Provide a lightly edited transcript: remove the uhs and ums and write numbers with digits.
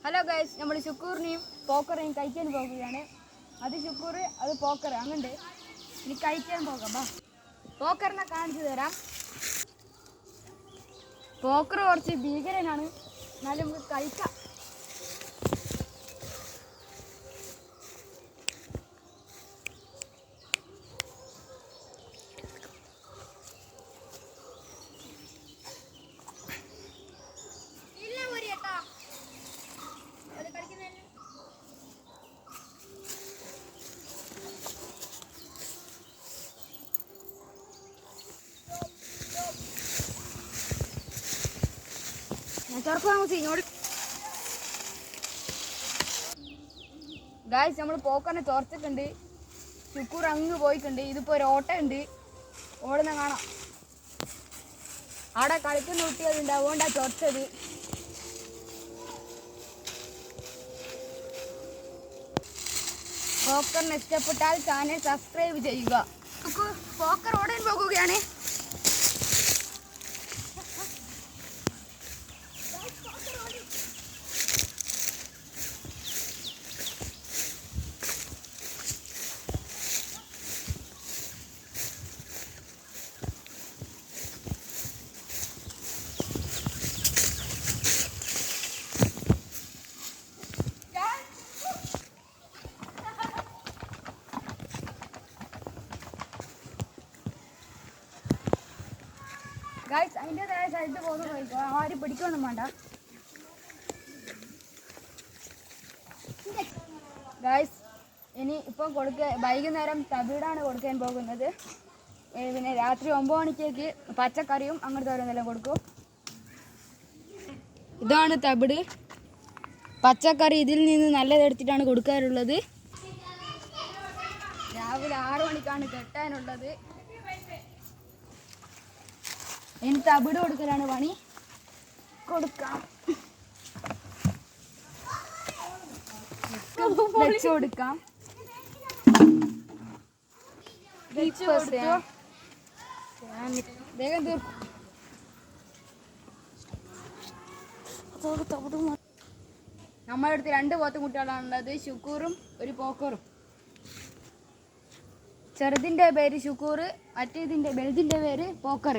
Hello guys, നമ്മൾ ശുക്കൂറിനെയും പോക്കറേയും കഴിക്കാൻ പോകുകയാണ്. അത് ശുക്കൂർ, അത് പോക്കർ, അങ്ങനെ ഇനി കഴിക്കാൻ പോകാം. പോക്കറിനെ കാണിച്ചു തരാം. പോക്കർ കുറച്ച് ഭീകരനാണ്, എന്നാലും നമുക്ക് കഴിക്കാം. ഗായ്സ്, നമ്മൾ പോക്കറിനെ തുറച്ചിട്ടുണ്ട്. ശുക്കൂർ അങ്ങ് പോയിട്ടുണ്ട്. ഇതിപ്പോൾ ഒരു ഓട്ടമുണ്ട്, ഓടുന്ന കാണാം. അവിടെ കളിക്കുന്ന കുട്ടികളുണ്ട്, അതുകൊണ്ടാണ് തുറച്ചത്. പോക്കറിന് ഇഷ്ടപ്പെട്ടാൽ ചാനൽ സബ്സ്ക്രൈബ് ചെയ്യുക. പോക്കർ ഓടാൻ പോകുകയാണ്. ഗായ്സ്, അതിൻ്റെതായ സ്ഥലത്ത് പോകുന്ന പോയിക്കോ, ആരും പിടിക്കൊന്നും വേണ്ട. ഗായ്സ്, ഇനി ഇപ്പം വൈകുന്നേരം തവിടാണ് കൊടുക്കാൻ പോകുന്നത്. പിന്നെ രാത്രി 9 മണിക്കേക്ക് പച്ചക്കറിയും അങ്ങനത്തെ ഓരോന്നെല്ലാം കൊടുക്കും. ഇതാണ് തവിട്. പച്ചക്കറി ഇതിൽ നിന്ന് നല്ലതെടുത്തിട്ടാണ് കൊടുക്കാറുള്ളത്. രാവിലെ 6 മണിക്കാണ് കെട്ടാനുള്ളത്. ഇനി തവിട് കൊടുക്കലാണ് പണി. കൊടുക്കാം, വെച്ച് കൊടുക്കാം. വേഗം നമ്മളടുത്ത് 2 പോത്തുകുട്ടികളാണുള്ളത്, ശുക്കൂറും ഒരു പോക്കറും. ചെറുതിൻ്റെ പേര് ശുക്കൂർ, മറ്റേതിൻ്റെ വലുതിൻ്റെ പേര് പോക്കർ.